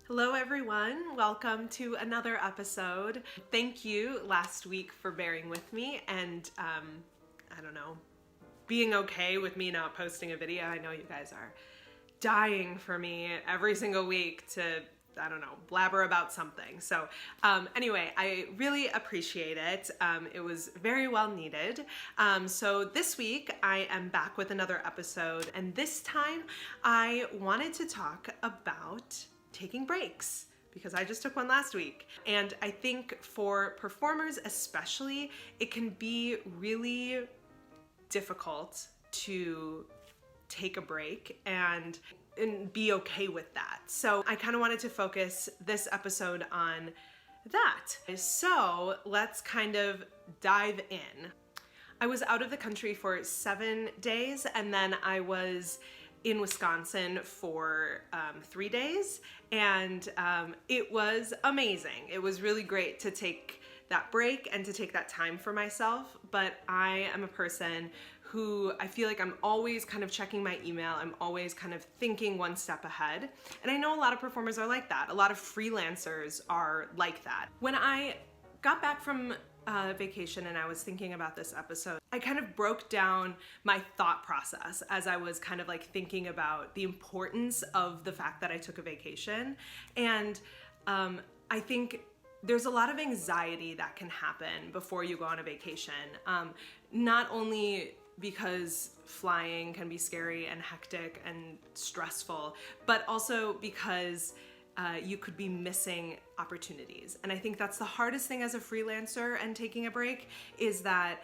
Hello everyone, welcome to another episode. Thank you last week for bearing with me and being okay with me not posting a video. I know you guys are dying for me every single week to blabber about something. So anyway, I really appreciate it. It was very well needed. So this week I am back with another episode, and this time I wanted to talk about taking breaks, because I just took one last week. And I think for performers especially, it can be really difficult to take a break and be okay with that. So I kind of wanted to focus this episode on that. So let's kind of dive in. I was out of the country for 7 days, and then I was in Wisconsin for 3 days, and it was amazing. It was really great to take that break and to take that time for myself, but I am a person who I feel like I'm always kind of checking my email. I'm always kind of thinking one step ahead. And I know a lot of performers are like that. A lot of freelancers are like that. When I got back from vacation and I was thinking about this episode, I kind of broke down my thought process as I was kind of like thinking about the importance of the fact that I took a vacation. And I think there's a lot of anxiety that can happen before you go on a vacation. Not only because flying can be scary and hectic and stressful, but also because you could be missing opportunities. And I think that's the hardest thing as a freelancer and taking a break, is that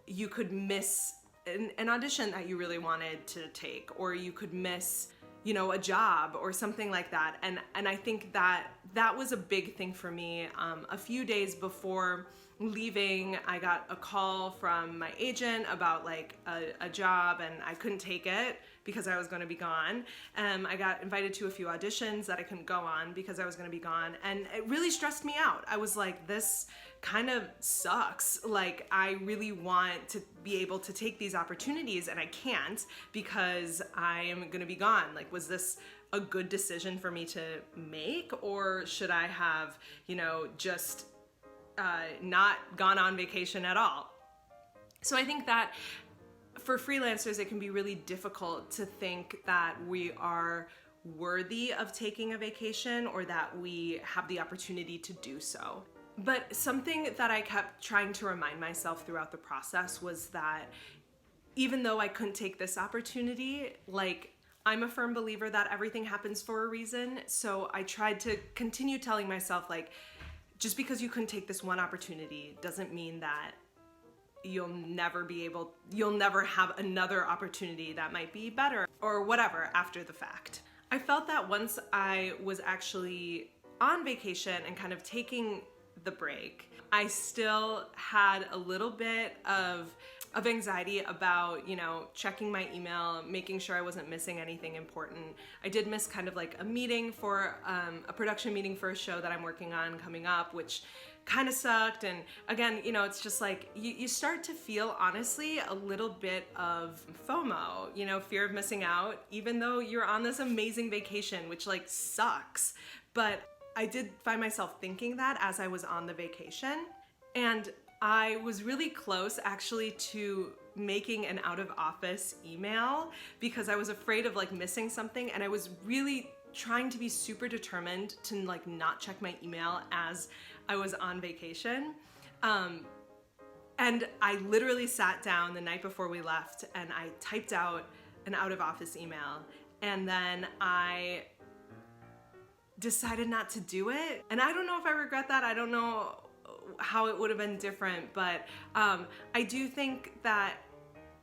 you could miss an audition that you really wanted to take, or you could miss a job or something like that. And I think that was a big thing for me. A few days before leaving, I got a call from my agent about like a job, and I couldn't take it because I was going to be gone. I got invited to a few auditions that I couldn't go on because I was going to be gone, and it really stressed me out. I was like, this kind of sucks. Like, I really want to be able to take these opportunities, and I can't because I am going to be gone. Like, was this a good decision for me to make, or should I have, just not gone on vacation at all? So I think that for freelancers, it can be really difficult to think that we are worthy of taking a vacation, or that we have the opportunity to do so. But something that I kept trying to remind myself throughout the process was that even though I couldn't take this opportunity, like, I'm a firm believer that everything happens for a reason. So I tried to continue telling myself, like, just because you couldn't take this one opportunity doesn't mean that you'll never have another opportunity that might be better or whatever after the fact. I felt that once I was actually on vacation and kind of taking the break, I still had a little bit of anxiety about, checking my email, making sure I wasn't missing anything important. I did miss kind of like a meeting for a production meeting for a show that I'm working on coming up, which kind of sucked. And again, it's just like you start to feel, honestly, a little bit of FOMO, fear of missing out, even though you're on this amazing vacation, which like sucks. But I did find myself thinking that as I was on the vacation, and I was really close actually to making an out of office email because I was afraid of like missing something, and I was really trying to be super determined to like not check my email as I was on vacation. And I literally sat down the night before we left and I typed out an out of office email, and then I decided not to do it. And I don't know if I regret that. I don't know how it would have been different, but I do think that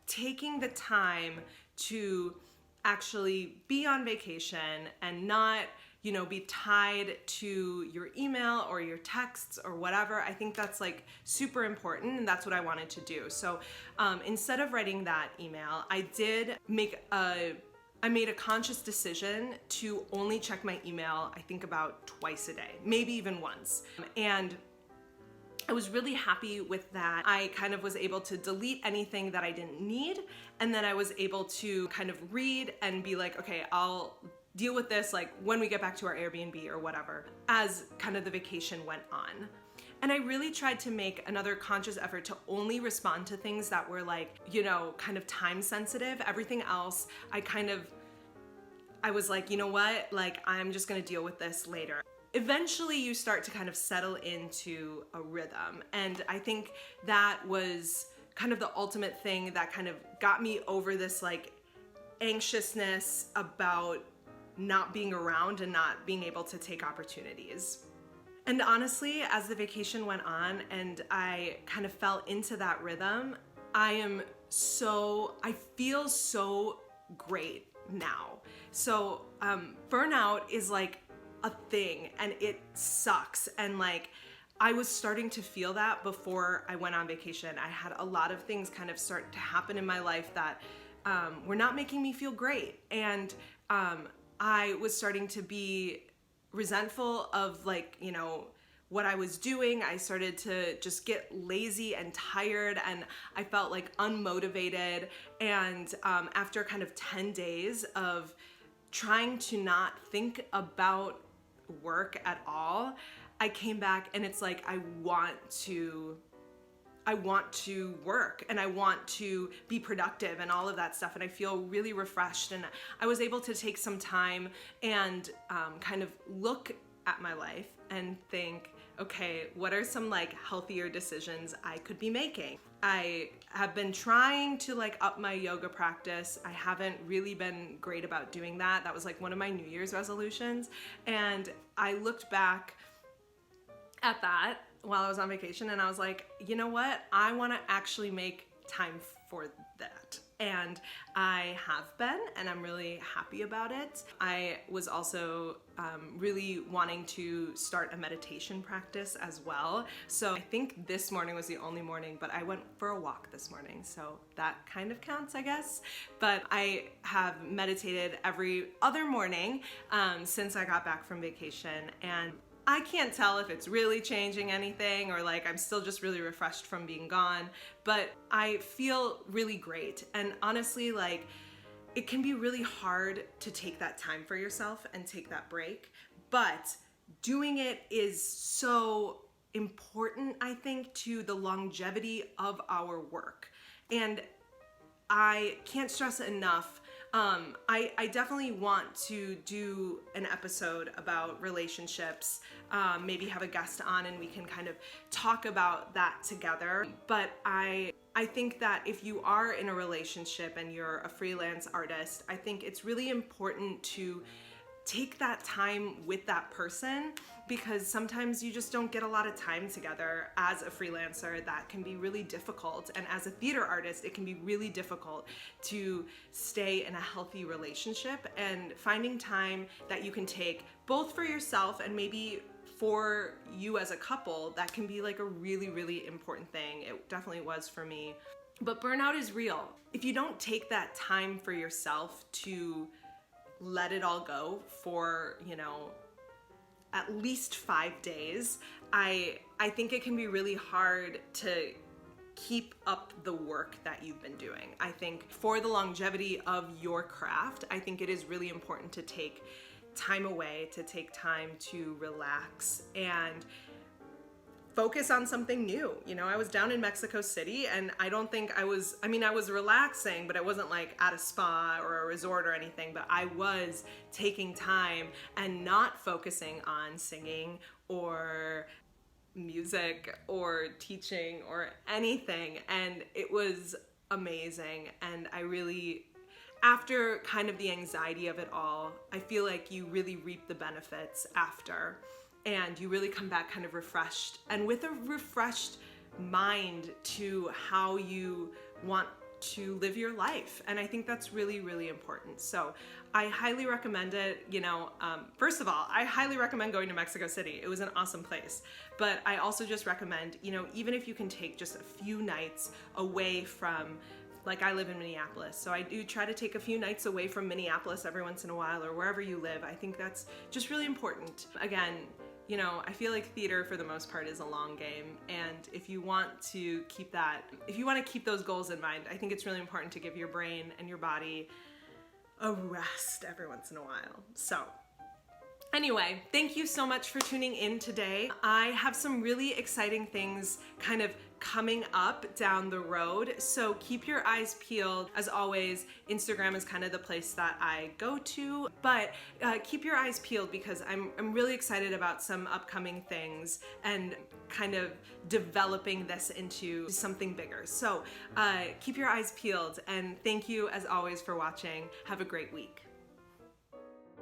taking the time to actually be on vacation and not, be tied to your email or your texts or whatever, I think that's like super important, and that's what I wanted to do. So instead of writing that email, I made a conscious decision to only check my email, I think about twice a day, maybe even once. And I was really happy with that. I kind of was able to delete anything that I didn't need, and then I was able to kind of read and be like, okay, I'll deal with this like when we get back to our Airbnb or whatever, as kind of the vacation went on. And I really tried to make another conscious effort to only respond to things that were like, you know, kind of time sensitive. Everything else, I was like, you know what, like I'm just gonna deal with this later. Eventually you start to kind of settle into a rhythm. And I think that was kind of the ultimate thing that kind of got me over this like anxiousness about not being around and not being able to take opportunities. And honestly, as the vacation went on and I kind of fell into that rhythm, I feel so great now. So burnout is like a thing and it sucks. And like, I was starting to feel that before I went on vacation. I had a lot of things kind of start to happen in my life that were not making me feel great. And I was starting to be resentful of like, you know, what I was doing. I started to just get lazy and tired and I felt like unmotivated. And after kind of 10 days of trying to not think about work at all, I came back and it's like, I want to work and I want to be productive and all of that stuff. And I feel really refreshed. And I was able to take some time and kind of look at my life and think, okay, what are some like healthier decisions I could be making? I have been trying to like up my yoga practice. I haven't really been great about doing that. That was like one of my New Year's resolutions. And I looked back at that while I was on vacation and I was like, you know what? I want to actually make time for that. And I have been, and I'm really happy about it. I was also really wanting to start a meditation practice as well. So I think this morning was the only morning, but I went for a walk this morning. So that kind of counts, I guess. But I have meditated every other morning since I got back from vacation. And I can't tell if it's really changing anything or like I'm still just really refreshed from being gone, but I feel really great. And honestly, like it can be really hard to take that time for yourself and take that break, but doing it is so important, I think, to the longevity of our work. And I can't stress it enough. I definitely want to do an episode about relationships, maybe have a guest on and we can kind of talk about that together. But I think that if you are in a relationship and you're a freelance artist, I think it's really important to take that time with that person, because sometimes you just don't get a lot of time together as a freelancer. That can be really difficult. And as a theater artist, it can be really difficult to stay in a healthy relationship, and finding time that you can take both for yourself and maybe for you as a couple, that can be like a really, really important thing. It definitely was for me. But burnout is real. If you don't take that time for yourself to let it all go for, you know, at least 5 days, I think it can be really hard to keep up the work that you've been doing. I think for the longevity of your craft, I think it is really important to take time away, to take time to relax and focus on something new. You know, I was down in Mexico City and I was relaxing, but I wasn't like at a spa or a resort or anything, but I was taking time and not focusing on singing or music or teaching or anything. And it was amazing. And I really, after kind of the anxiety of it all, I feel like you really reap the benefits after. And you really come back kind of refreshed and with a refreshed mind to how you want to live your life. And I think that's really, really important. So I highly recommend it. You know, first of all, I highly recommend going to Mexico City. It was an awesome place. But I also just recommend, you know, even if you can take just a few nights away from, like I live in Minneapolis, so I do try to take a few nights away from Minneapolis every once in a while, or wherever you live. I think that's just really important. Again, you know, I feel like theater for the most part is a long game, and if you want to keep those goals in mind, I think it's really important to give your brain and your body a rest every once in a while. So anyway, thank you so much for tuning in today. I have some really exciting things kind of coming up down the road, so keep your eyes peeled. As always, Instagram is kind of the place that I go to, but keep your eyes peeled because I'm really excited about some upcoming things and kind of developing this into something bigger. So keep your eyes peeled, and thank you as always for watching. Have a great week.